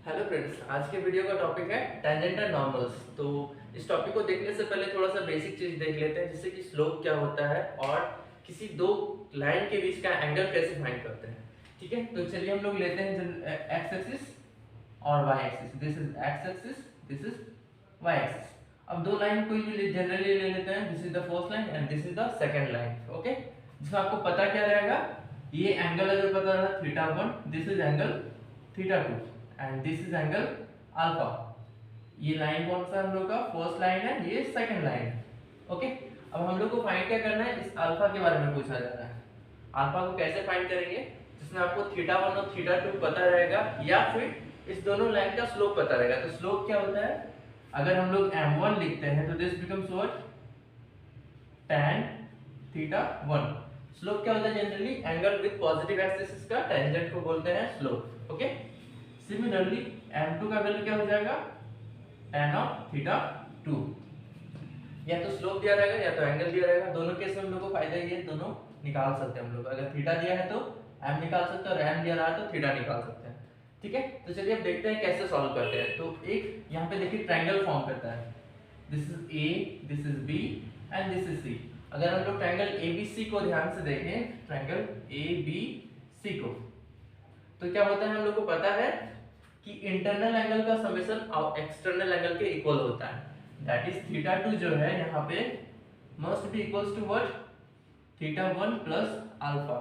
Hello friends, आज के video का टॉपिक है टेंजेंट एंड नॉर्मल्स। तो इस टॉपिक को देखने से पहले थोड़ा सा बेसिक चीज देख लेते हैं, जैसे कि स्लोप क्या होता है और किसी दो लाइन के बीच का एंगल कैसे फाइंड करते हैं। ठीक है, तो चलिए हम लोग लेते हैं एक्स एक्सिस और Y axis. This is X axis, this is Y axis. अब दो लाइन को जनरली ले लेते हैं, this is the first line and this is the second line. Okay, जिसमें आपको पता क्या रहेगा, ये एंगल अगर पता रहा theta 1, this is angle theta 2 and this is angle alpha. ये लाइन कौन सा हम लोग का फर्स्ट लाइन है, ये सेकंड लाइन है। ओके, अब हम लोग को फाइंड क्या करना है, इस अल्फा के बारे में पूछा जा रहा है। अल्फा को कैसे फाइंड करेंगे, जिसमें आपको थीटा 1 और थीटा 2 पता रहेगा या फिर इस दोनों लाइन का स्लोप पता रहेगा। तो स्लोप क्या होता है, अगर हम लोग m1 लिखते हैं तो this becomes what, tan theta 1। Slope क्या होता है, generally angle with positive axis का टेंजेंट को बोलते हैं स्लोप। ओके, सिमिलरली m2 का वैल्यू क्या हो जाएगा, tan ऑफ थीटा 2। या तो स्लोप दिया रहेगा या तो एंगल दिया रहेगा, दोनों केस में हम लोग को फायदा ये है, दोनों निकाल सकते हैं हम लोग। अगर थीटा दिया है तो m निकाल सकते हैं और m दिया रहा है तो थीटा निकाल सकते हैं। ठीक है, तो चलिए अब देखते हैं कैसे सॉल्व करते हैं। तो एक यहाँ पे देखिए ट्रायंगल फॉर्म करता है, this is a, this is b and this is c। अगर हम लोग ट्रायंगल ABC को ध्यान से देखें, ट्रायंगल ABC को, तो क्या होता है, हम लोग को पता है कि इंटरनल एंगल का समेशन एक्सटर्नल एंगल के इक्वल होता है। दैट इज थीटा 2 जो है यहाँ पे must be equals to what, theta 1 plus alpha.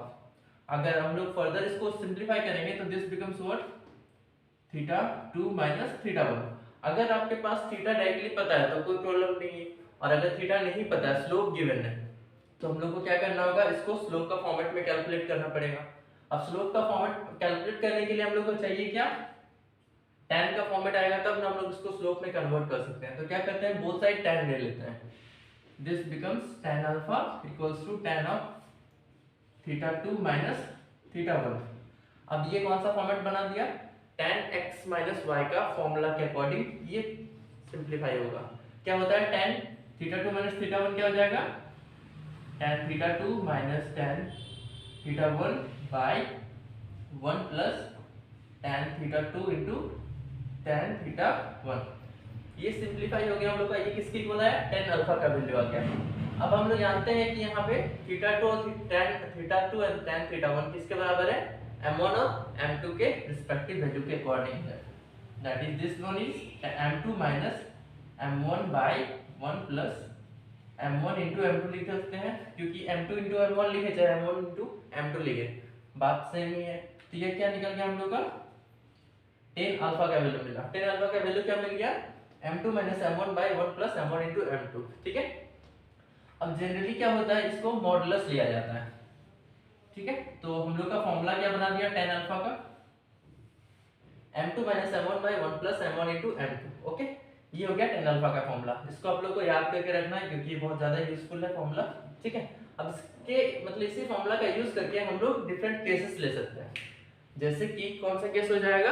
अगर हम लोग फर्दर इसको सिंपलीफाई करेंगे तो this becomes what, theta 2 minus theta 1। अगर आपके पास थीटा डायरेक्टली पता है तो कोई प्रॉब्लम नहीं है, और अगर थीटा नहीं पता है, स्लोप गिवन है, तो हम लोग को क्या करना होगा, इसको स्लोप का फॉर्मेट में कैलकुलेट करना पड़ेगा। अब स्लोप का फॉर्मेट कैलकुलेट करने के लिए हम लोग को चाहिए क्या, tan का फॉर्मेट आएगा तब ना हम लोग इसको स्लोप में कन्वर्ट कर सकते हैं। तो क्या करते हैं, बोथ साइड tan ले लेते हैं। This becomes tan alpha equals to tan of theta 2 minus theta 1। अब ये कौन सा फॉर्मेट बना दिया, tan x माइनस y का फॉर्मूला के अकॉर्डिंग ये सिंपलीफाई होगा। क्या होता है, tan थीटा 2 माइनस थीटा 1 क्या हो जाएगा, tan theta 2 minus tan theta 1 by 1 plus tan theta 2 into tan theta 1। ये सिंपलीफाई हो गया हम लोग का। ये किसके इक्वल है, tan अल्फा का वैल्यू आ गया। अब हम लोग जानते हैं कि यहाँ पे थीटा 2 और tan theta 2 and tan theta 1 किसके बराबर है, m1 और m2 के रिस्पेक्टिव वैल्यू के अकॉर्डिंग है। That is this one is m2 minus m1 by 1 plus m1 into m2 लिख सकते हैं, क्योंकि m2 इंटू m1 लिखे चाहे m1 इंटू m2 लिखे, बात सेम ही है। तो ये क्या निकल गया हम लोग का, tan अल्फा का वैल्यू मिला। tan अल्फा का वैल्यू क्या मिल गया, m2 minus m1 by 1 plus m1 into m2। ठीक है, अब जनरली क्या होता है, इसको मॉडुलस लिया जाता है। ठीक है, तो हम लोग का फॉर्मूला क्या बना दिया tan अल्फा का, m2 minus m1 by 1 plus m1 into m2। Okay, ये हो गया tan अल्फा का फॉर्मूला। इसको आप लोग को याद करके रखना है क्योंकि ये बहुत ज्यादा यूजफुल है फॉर्मूला। ठीक है, अब इसके मतलब इसी फॉर्मूला का यूज करके हम लोग डिफरेंट केसेस ले सकते हैं। जैसे कि कौन सा केस हो जाएगा,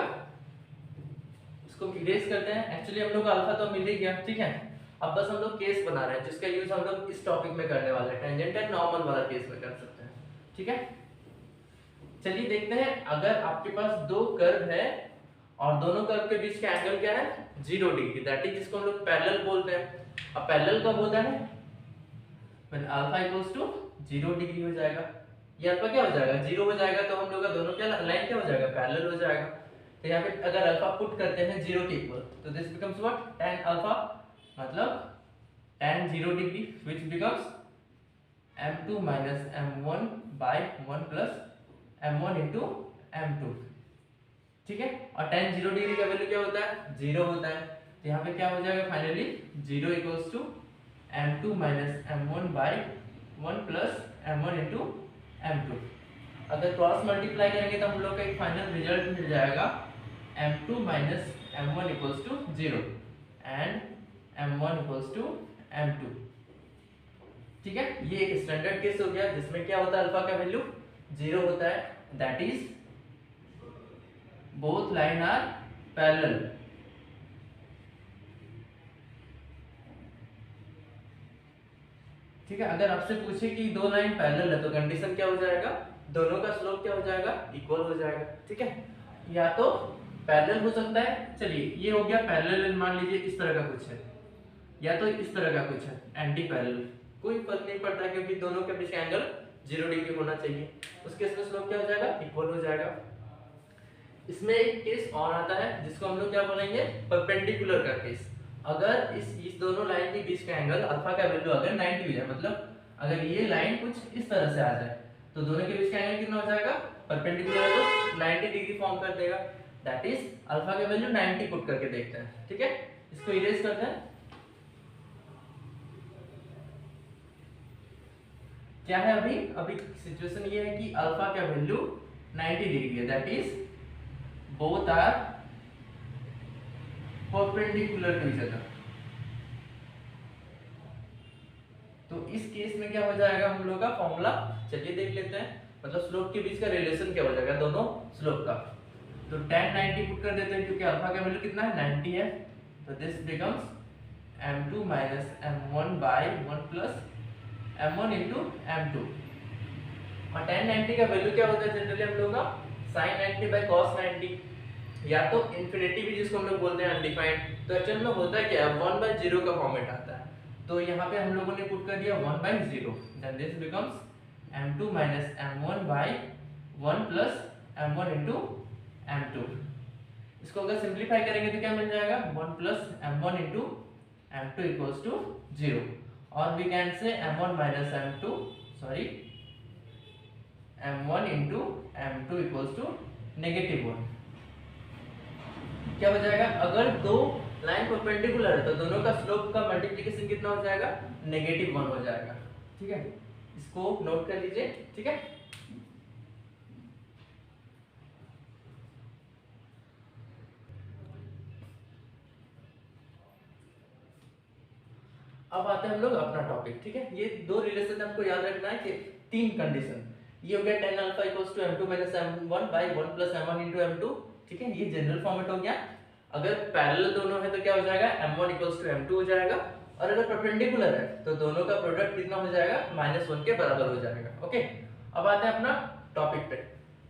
इसको इरेज करते हैं। एक्चुअली हम लोग को अल्फा तो मिल ही गया। ठीक है, अब बस हम लोग केस बना रहे हैं जिसका यूज हम लोग इस टॉपिक में करने वाले हैं, टेंजेंट एंड नॉर्मल वाला केस में कर सकते हैं। ठीक है, चलिए देखते हैं। अगर आपके पास दो कर्व है और दोनों कर्व के बीच का एंगल क्या है, 0 डिग्री, दैट इज जिसको हम लोग पैरेलल बोलते हैं। अब पैरेलल कब होता है, when alpha equals to 0 degree हो जाएगा। ये अल्फा क्या हो जाएगा, 0 हो जाएगा, तो हम लोग का दोनों क्या लाइन क्या हो जाएगा, पैरेलल हो जाएगा। तो यहाँ पे अगर अल्फा पुट करते हैं 0 के इक्वल, तो this becomes what, tan alpha मतलब tan 0 degree, which becomes m2 minus m1 by 1 plus m1 into m2। ठीक है, और tan 0 डिग्री का वैल्यू क्या होता है, 0 होता है। तो यहाँ पे क्या हो जाएगा finally, 0 equals to m2 minus m1 by 1 plus m1 into m2। अगर क्रॉस मल्टीप्लाई करेंगे तो हम लोग का एक फाइनल रिजल्ट मिल जाएगा, m2 minus m1 equals to 0 and m1 equals to m2। ठीक है, ये एक स्टैंडर्ड केस हो गया जिसमें क्या होता है, अल्फा का वैल्यू 0 होता है। That is both line are parallel. ठीक है, अगर आपसे पूछे कि दो लाइन पैरेलल है तो कंडीशन क्या हो जाएगा, दोनों का स्लोप क्या हो जाएगा, इक्वल हो जाएगा। ठीक है, या तो पैरेलल हो सकता है, चलिए ये हो गया पैरेलल, मान लीजिए इस तरह का कुछ है या तो इस तरह का कुछ है एंटी पैरेलल, कोई फर्क नहीं पड़ता क्योंकि दोनों के बीच का एंगल 0 डिग्री होना चाहिए। उस केस में स्लोप क्या हो जाएगा, इक्वल हो जाएगा। इसमें एक केस और आता है जिसको हम लोग क्या बोलेंगे, परपेंडिकुलर का केस। अगर इस दोनों लाइन के बीच का एंगल अल्फा का वैल्यू अगर 90 हो जाए, मतलब अगर ये लाइन कुछ इस तरह से आ जाए तो दोनों के बीच का एंगल कितना हो जाएगा, परपेंडिकुलर है तो 90 डिग्री फॉर्म कर देगा। दैट इज अल्फा का वैल्यू 90 पुट करके देखते हैं, ठीक है। इसको इरेज करते हैं। क्या है अभी, अभी सिचुएशन ये है कि अल्फा का वैल्यू 90 डिग्री है, that is both are perpendicular to each other. तो इस केस में क्या हो जाएगा हम लोग का फॉर्मूला, चलिए देख लेते हैं। मतलब स्लोप के बीच का रिलेशन क्या हो जाएगा दोनों स्लोप का। तो tan 90 पुट कर देते हैं क्योंकि अल्फा का वैल्यू कितना है, 90 है। तो this becomes m2 minus m1 by 1 plus m1 into m2। और tan 90 का वैल्यू क्या होता है जनरली हम लोग का, sin 90 बाय cos 90, या तो इन्फिनिटी भी जिसको हम लोग बोलते हैं अनडिफाइंड। तो एक्चुअल में होता है क्या, 1/0 का फॉर्मेट आता है। तो यहाँ पे हम लोगों ने पुट कर दिया 1/0, then this becomes m2 minus m1 by 1 plus m1 into m2। इसको अगर सिंप्लीफाई करेंगे तो क्या मिल जाएगा, 1 plus m1 into m2 equals to 0। और we can say m1 minus m2 sorry m1 into m2 equals to -1। क्या हो जाएगा, अगर दो लाइन परपेंडिकुलर है तो दोनों का स्लोप का मल्टीप्लिकेशन कितना हो जाएगा, -1 हो जाएगा, ठीक है। इसको नोट कर लीजिए, ठीक है। अब आते हैं हम लोग अपना टॉपिक, ठीक है। ये दो रिलेशन आपको याद रखना है कि तीन कंडीशन, ये हो गया tan alpha equals to m2 minus m1 by 1 plus m1 into m2, ठीक है। ये जनरल फॉर्मेट हो गया। अगर पैरेलल दोनों है तो क्या हो जाएगा, m1 इक्वल्स टू m2 हो जाएगा। और अगर परपेंडिकुलर है तो दोनों का प्रोडक्ट कितना हो जाएगा, -1 के बराबर हो जाएगा, ओके। अब आते हैं अपना टॉपिक पे,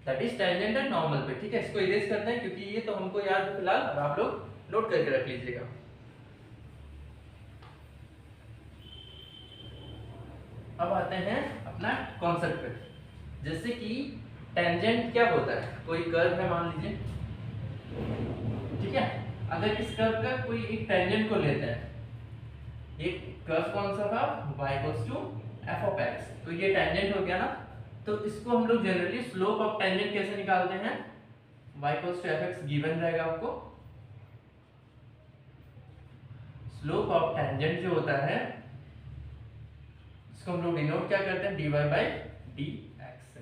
that is tangent and normal पे, ठीक है। इसको इरेज करते हैं क्योंकि ये तो हमको याद है फिलहाल, अब आप लोग नोट करके रख लीजिएगा। अब आते हैं अपना कॉन्सेप्ट पे, जैसे कि टेंजेंट क्या होता है, कोई कर्व है मान लीजिए, ठीक है। अगर इस कर्व का कोई एक टेंजेंट को लेते हैं, एक कर्व कौन सा था, y equals to f of x, तो ये टेंजेंट हो गया ना। तो इसको हम लोग जनरली स्लोप ऑफ टेंजेंट कैसे निकालते हैं, y equals to fx given रहेगा आपको। स्लोप ऑफ टेंजेंट जो होता है इसको हम लोग डिनोट क्या करते हैं, dy बाय dx से।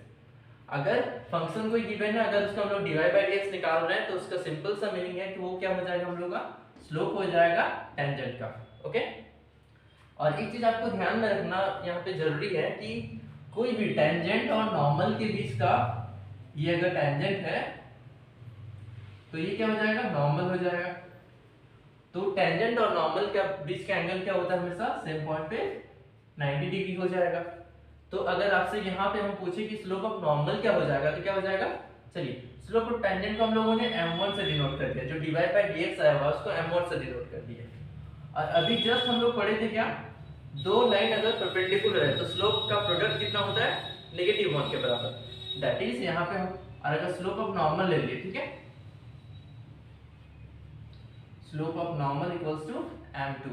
अगर फंक्शन कोई गिवन है, अगर उसको हम लोग dy बाय dx निकाल रहे हैं तो उसका सिंपल सा मीनिंग है कि वो क्या हो जाएगा हम लोग का, स्लोप हो जाएगा टेंजेंट का, ओके। और एक चीज आपको ध्यान में रखना यहाँ पे जरूरी है कि कोई भी टेंजेंट और नॉर्मल के बीच का, ये अगर टेंजेंट है तो ये क्या हो जाएगा, नॉर्मल हो जाएगा। तो टेंजेंट और नॉर्मल के बीच का एंगल क्या होता है, हमेशा सेम पॉइंट पे 90 डिग्री हो जाएगा। तो अगर आपसे यहाँ पे हम पूछे कि स्लोप ऑफ नॉर्मल क्या हो जाएगा तो क्या हो जाएगा, चलिए स्लोप ऑफ टेंजेंट को हम लोगों ने m1 से डिनोट कर दिया, जो dy बाय dx आया हुआ उसको m1 से डिनोट कर दिया। और अभी जस्ट हम लोग पढ़े थे क्या, दो लाइन अगर परपेंडिकुलर है तो स्लोप का प्रोडक्ट कितना होता है, -1 के बराबर। दैट इज यहाँ पे हम, और अगर स्लोप ऑफ नॉर्मल ले लिए, ठीक है, slope of normal equals to m2।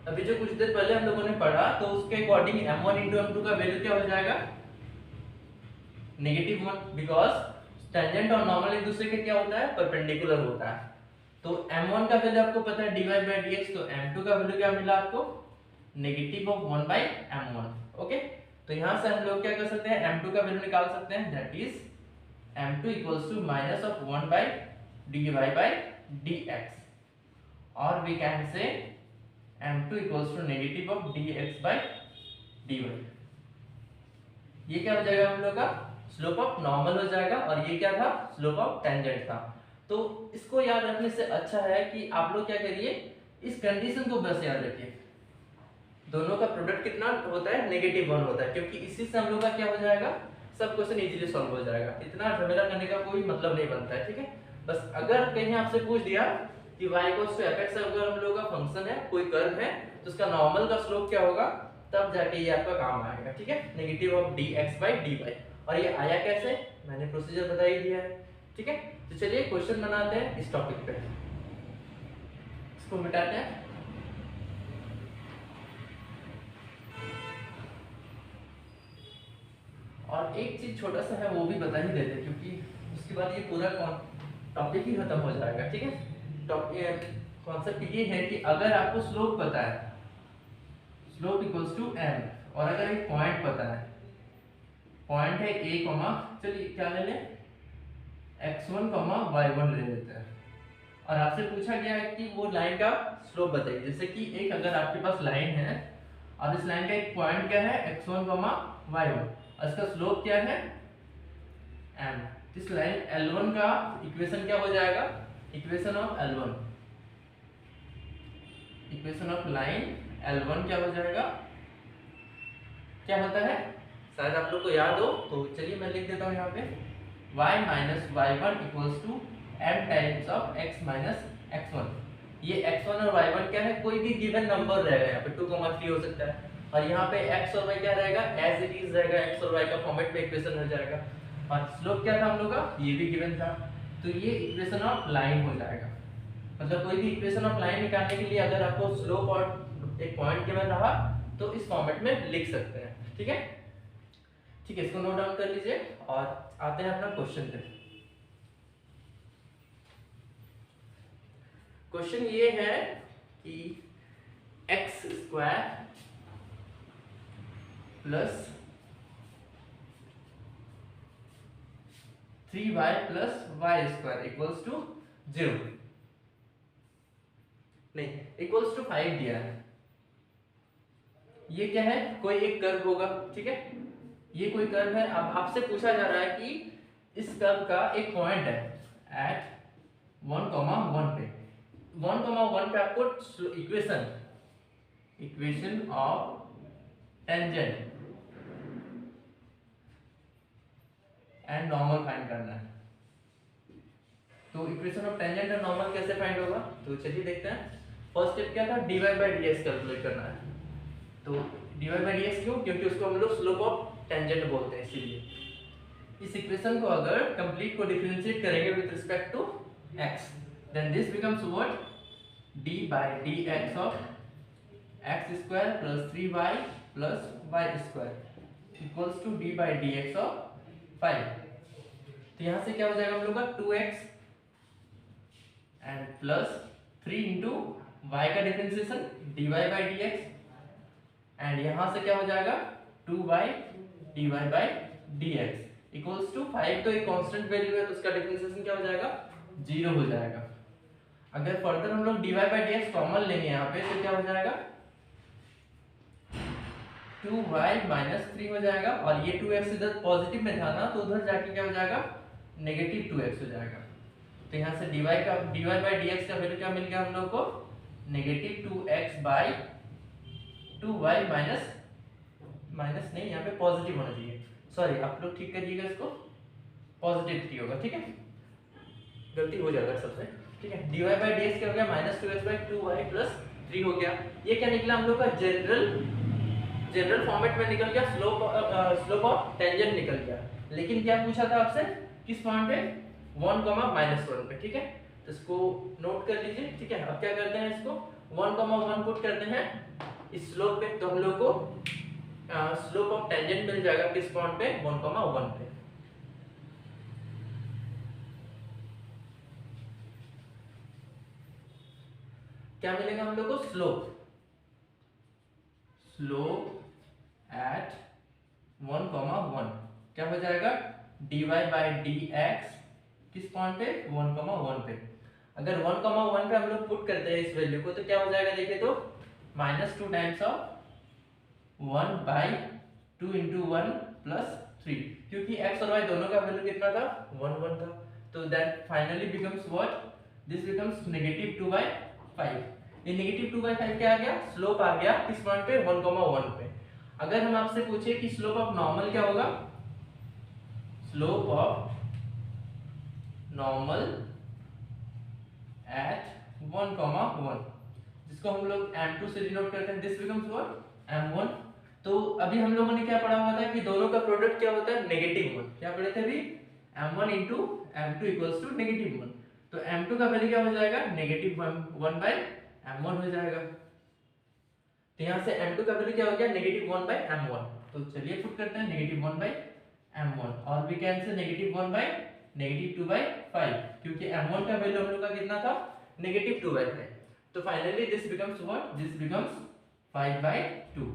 अभी जो कुछ देर पहले हम लोगों ने पढ़ा तो उसके अकॉर्डिंग m1 इंटू m2 का वैल्यू क्या हो जाएगा, -1, बिकॉज टेंजेंट और नॉर्मल एक दूसरे के क्या होता है, परपेंडिकुलर होता है। तो m1 का वैल्यू आपको पता है dy बाय dx, तो m2 का वैल्यू क्या मिला आपको, -1/m1, ओके। तो यहां से हम लोग क्या कर सकते हैं, m2 का वैल्यू निकाल सकते हैं, that is m2 equals to -1/dy by dx, और we can say m2 equals to -dx by dy। ये क्या हो जाएगा हम लोग का, स्लोप ऑफ नॉर्मल हो जाएगा, और ये क्या था, स्लोप ऑफ टेंजेंट था। तो इसको याद रखने से अच्छा है कि आप लोग क्या करिए, इस कंडीशन को बस याद रखिए, दोनों का प्रोडक्ट कितना होता है, -1 होता है, क्योंकि इसी से हम लोग का क्या हो जाएगा, सब क्वेश्चन इजीली सॉल्व हो जाएगा, इतना झमेला करने का कोई मतलब नहीं बनता है, ठीक है। बस अगर कहीं आपसे पूछ दिया कि y इक्वल्स टू fx अगर हम लोगों का फंक्शन है, कोई कर्व है, तो उसका नॉर्मल का स्लोप क्या होगा, तब जाके ये आपका काम आएगा, ठीक है। Negative of dx by dy, और ये आया कैसे, मैंने प्रोसीजर बता ही दिया है, ठीक है। तो चलिए क्वेश्चन बनाते हैं इस टॉपिक पे, इसको मिटाते हैं। और एक चीज छोटा सा है वो भी बता ही देते, क्योंकि उसके बाद ये पूरा टॉपिक ही खत्म हो जाएगा, ठीक है। कॉन्सेप्ट ये है कि अगर आपको स्लोप पता है, स्लोप इक्वल्स टू m, और अगर एक पॉइंट पता है, पॉइंट है a कॉमा, चलिए क्या ले लें, x1 कॉमा y1 ले लेते हैं, और आपसे पूछा गया है कि वो लाइन का स्लोप बताइए। जैसे कि एक अगर आपके पास लाइन है और इस लाइन का एक पॉइंट क्या है x1 कॉमा y1, और इसका स्लोप क्या है m, इस लाइन L1 का इक्वेशन क्या हो जाएगा, equation of L1, equation of line L1 क्या हो जाएगा, क्या होता है, शायद आप लोग को याद हो, तो चलिए मैं लिख देता हूँ यहाँ पे, y minus y1 equals to m times of x minus x1। ये x1 और y1 क्या है, कोई भी गिवन नंबर रहेगा, यहाँ पे 2, 3 हो सकता है, और यहाँ पे x और y क्या रहेगा, एज इट इज रहेगा, x और y का फॉर्मेट में इक्वेशन हो जाएगा, और स्लोप क्या था हम लोग का, ये भी गिवन था, तो ये इक्वेशन ऑफ लाइन हो जाएगा। मतलब कोई भी इक्वेशन ऑफ लाइन निकालने के लिए अगर आपको स्लोप और एक पॉइंट गिवन रहा तो इस फॉर्मेट में लिख सकते हैं, ठीक है। ठीक है, इसको नोट डाउन कर लीजिए और आते हैं अपना क्वेश्चन पे। क्वेश्चन ये है कि x square plus 3y plus y square equals to 0, नहीं इक्वल्स टू 5 दिया है। ये क्या है, कोई एक कर्व होगा, ठीक है, ये कोई कर्व है। अब आपसे पूछा जा रहा है कि इस कर्व का एक पॉइंट है एट 1,1 पे, 1,1 पे आपको equation of tangent and normal find करना है। तो इक्वेशन ऑफ टेंजेंट और नॉर्मल कैसे फाइंड होगा, तो चलिए देखते हैं। फर्स्ट स्टेप क्या था, dy बाई dx कैलकुलेट करना है। तो dy बाई dx क्यों, क्योंकि उसको हम लोग स्लोप ऑफ टेंजेंट बोलते हैं, इसीलिए। इस इक्वेशन को अगर कंप्लीट को डिफरेंशिएट करेंगे with respect to x, then this becomes what, d by dx of x square plus 3y plus y square equals to d by dx of 5। तो यहाँ से क्या हो जाएगा हम लोग का 2x and plus 3 into y का differentiation dy by dx, and यहाँ से क्या हो जाएगा 2y dy by dx equals to 5। तो एक कांस्टेंट वैल्यू है तो उसका डिफरेंशिएशन क्या हो जाएगा, 0 हो जाएगा। अगर फर्दर हम लोग dy बाई dx कॉमन लेंगे यहाँ पे तो क्या हो जाएगा, 2y माइनस 3 हो जाएगा, और ये 2x इधर पॉजिटिव में था ना, तो उधर जाके क्या हो जाएगा, नेगेटिव 2x हो जाएगा। तो यहाँ से dy बाई dx का वैल्यू क्या मिल गया हम लोग को, negative 2x by 2y minus नहीं, यहाँ पे पॉजिटिव होना चाहिए, सॉरी आप लोग ठीक करिएगा इसको, पॉजिटिव 3 होगा, ठीक है, गलती हो जाएगा सबसे, ठीक है। dy बाई dx क्या हो गया, minus 2x by 2y plus 3 हो गया। ये क्या निकला हम लोग का, जनरल फॉर्मेट में निकल गया, स्लोप ऑफ टेंजेंट निकल गया। लेकिन क्या पूछा था आपसे, किस पॉइंट पे, 1,-1 पे, ठीक है। तो इसको नोट कर लीजिए, ठीक है। अब क्या करते हैं, इसको 1,1 पुट करते हैं इस स्लोप पे, तो हम लोग को स्लोप ऑफ टेंजेंट मिल जाएगा किस पॉइंट पे, 1,1 पे। क्या मिलेगा हम लोग को, स्लोप एट 1,1 क्या हो जाएगा, dy बाई dx किस पॉइंट पे, 1,1 पे। अगर 1,1 पे हम लोग पुट करते हैं इस वैल्यू को तो क्या हो जाएगा, देखिए तो -2 times of 1 by 2 into 1 plus 3, क्योंकि x और y दोनों का वैल्यू कितना था, 1 था। तो that finally becomes what, this becomes -2/5। ये -2/5 क्या आ गया, स्लोप आ गया किस पॉइंट पे, 1,1 पे। अगर हम आपसे पूछे कि स्लोप ऑफ नॉर्मल क्या होगा, स्लोप ऑफ नॉर्मल एट 1,1, जिसको हम लोग m2 से डिनोट करते हैं, दिस बिकम्स व्हाट m1। तो अभी हम लोगों ने क्या पढ़ा हुआ था कि दोनों का प्रोडक्ट क्या होता है, -1। क्या पढ़े थे अभी, m1 into m2 equals to -1। तो m2 का वैल्यू क्या हो जाएगा, -1/m1 हो जाएगा। तो यहाँ से m2 का वैल्यू क्या हो गया, -1/m1। तो चलिए पुट करते हैं -1/m1, और वी कैन से -1/-2/5, क्योंकि m1 का वैल्यू हम लोग का कितना था, -2/5। तो finally this becomes what, this becomes 5/2।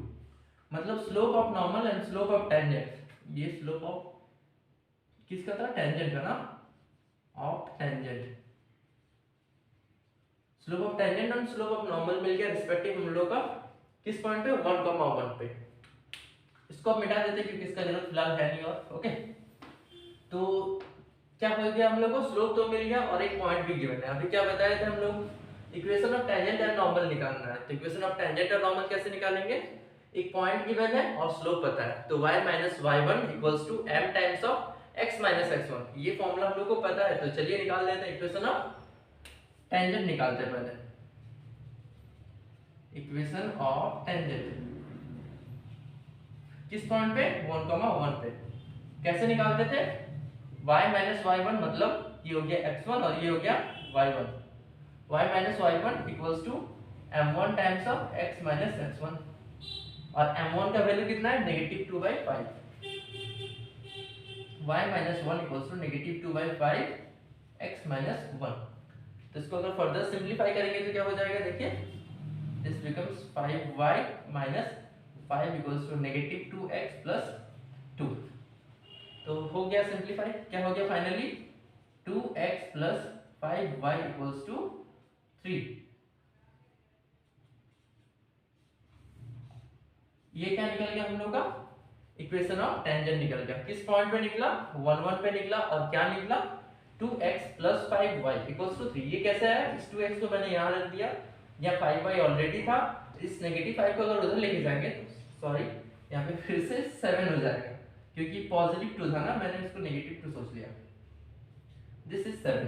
मतलब slope of normal and slope of tangent, ये स्लोप ऑफ किसका था, टेंजेंट का ना, of tangent. Slope of tangent और स्लोप ऑफ नॉर्मल मिल गया रिस्पेक्टिव हम लोग का किस पॉइंट पे, 1,1 पे। इसको अब मिटा देते हैं क्योंकि इसका जरूरत फिलहाल है नहीं। और ओके, तो क्या हो गया, हम लोग को स्लोप तो मिल गया और एक पॉइंट भी गिवन है। अभी क्या बताए थे हम लोग, equation of tangent and normal निकालना है। तो इक्वेशन ऑफ टेंजेंट और नॉर्मल कैसे निकालेंगे, एक पॉइंट गिवन है और स्लोप पता है, तो y - y1 = m times of x - x1। ये फॉर्मूला हम लोग को पता है, तो चलिए निकाल लेते हैं। इक्वेशन ऑफ टेंजेंट निकालते हैं पहले। इक्वेशन ऑफ टेंजेंट किस पॉइंट पे, 1,1 पे। कैसे निकालते थे, y - y1 मतलब ये हो गया x1 और ये हो गया y1। y - y1 = m1 times of x - x1, और m1 का वैल्यू कितना है, -2/5। y - 1 = -2/5 x - 1। तो इसको अगर फर्दर सिंपलीफाई करेंगे तो क्या हो जाएगा, देखिए दिस बिकम्स 5y - 5 = -2x + 2। तो हो गया सिंपलीफाई, क्या हो गया फाइनली, 2x + 5y = 3। ये क्या निकल गया हम लोग का, इक्वेशन ऑफ टेंजेंट निकल गया। किस पॉइंट पे निकला, 1,1 पे निकला, और क्या निकला, 2x + 5y = 3। ये कैसे है, इस 2x को मैंने यहाँ रख दिया, यहाँ 5y ऑलरेडी था, इस -5 को अगर उधर लेके जाएंगे, सॉरी यहाँ पे फिर से 7 हो जाएगा, क्योंकि +2 था ना, मैंने इसको -2 सोच लिया। This is 7।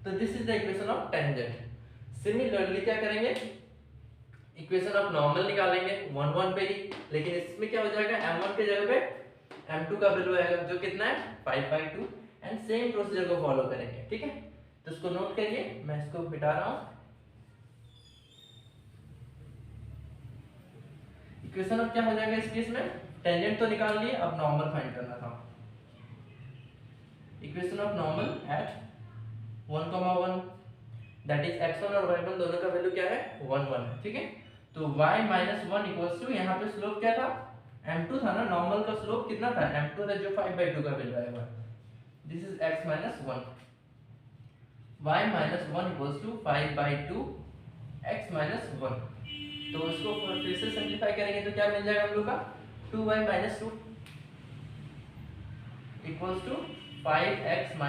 तो this is the equation of tangent. Similarly क्या करेंगे, इक्वेशन ऑफ नॉर्मल निकालेंगे 1,1 पे ही, लेकिन इसमें क्या हो जाएगा, m1 के जगह पे m2 का वैल्यू आएगा, जो कितना है, 5/2। एंड सेम प्रोसीजर को फॉलो करेंगे, ठीक है। तो इसको नोट करिए, मैं इसको मिटा रहा हूं। इक्वेशन ऑफ क्या हो जाएगा इस केस में, टेंजेंट तो निकाल लिए, अब नॉर्मल फाइंड करना था। Equation of normal at 1,1, that is x1 और y1 दोनों का वैल्यू क्या है, 1,1 है, ठीक है। तो y - 1 = यहाँ पे स्लोप क्या था, m2 था ना, नॉर्मल का स्लोप कितना था, m2 था, जो 5/2 का वैल्यू आएगा। This is x - 1, y - 1 = 5/2 x - 1। तो इसको फिर से सिंपलीफाई करेंगे तो क्या मिल जाएगा हम लोग का, 2y - 2 = 5x -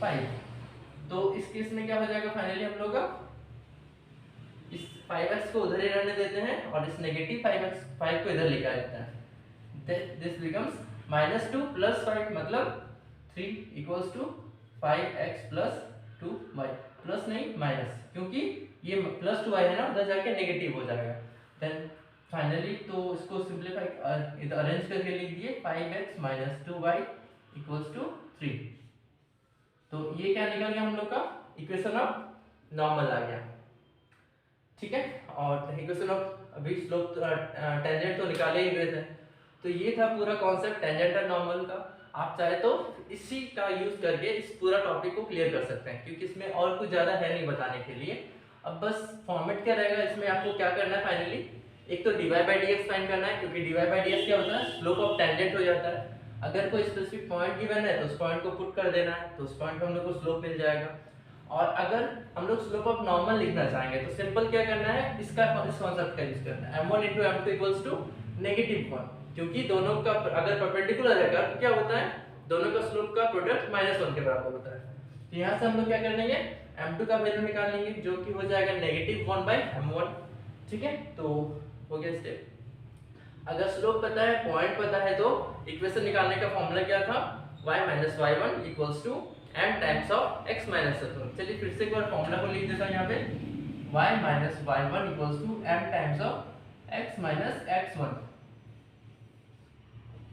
5। तो इस केस में क्या हो जाएगा फाइनली हम लोग का, इस 5x को उधर ही रहने देते हैं और इस -5 को इधर लेके आ जाते हैं। दिस बिकम्स -2 + 5 मतलब 3 = 5x + 2y, प्लस नहीं माइनस, क्योंकि ये +2y है ना, उधर जाके नेगेटिव हो जाएगा। देन फाइनली तो इसको सिंपलीफाई इधर अरेंज करके लिख दिए, 5x - 2y = 3। तो ये क्या निकल गया हम लोग का, इक्वेशन ऑफ नॉर्मल आ गया, ठीक है। और इक्वेशन ऑफ अभी स्लोप टेंजेंट तो निकाले ही हुए थे। तो ये था पूरा कॉन्सेप्ट टेंजेंट और नॉर्मल का। आप चाहे तो इसी का यूज करके इस पूरा टॉपिक को क्लियर कर सकते हैं, क्योंकि इसमें और कुछ ज्यादा है नहीं बताने के लिए। अब बस फॉर्मेट क्या रहेगा, इसमें आपको क्या करना है फाइनली, एक तो dy/dx फाइंड करना है, क्योंकि dy/dx क्या होता है, स्लोप ऑफ टेंजेंट हो जाता है। अगर कोई स्पेसिफिक पॉइंट गिवन है तो उस पॉइंट को पुट कर देना है, तो उस पॉइंट पे हम लोग को स्लोप मिल जाएगा। और अगर हम लोग स्लोप ऑफ नॉर्मल लिखना चाहेंगे तो सिंपल क्या करना है, इस कॉन्सेप्ट का यूज करना है, m1 * m2 = -1, क्योंकि दोनों का अगर परपेंडिकुलर है कर्व क्या होता है, दोनों का स्लोप का प्रोडक्ट -1 के बराबर होता है। तो यहाँ से हम लोग क्या कर लेंगे, m2 का वैल्यू निकाल लेंगे, जो कि हो जाएगा -1/m1, ठीक है। तो हो गया स्टेप। अगर स्लोप पता है, पॉइंट पता है, तो इक्वेशन निकालने का फॉर्मूला क्या था, y minus y one equals to m times of x minus x1। चलिए फिर से एक बार फॉर्मूला को लिख देता हूँ यहाँ पे, y minus y one equals to m times of x minus x1।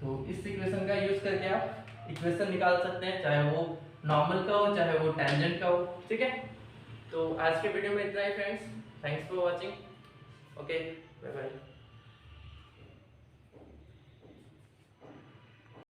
तो इस इक्वेशन का यूज करके आप इक्वेशन निकाल सकते हैं, चाहे वो नॉर्मल का हो चाहे वो टेंजेंट का हो, ठीक है। तो आज के वीडियो में इतना ही friends, thanks for watching, okay bye bye.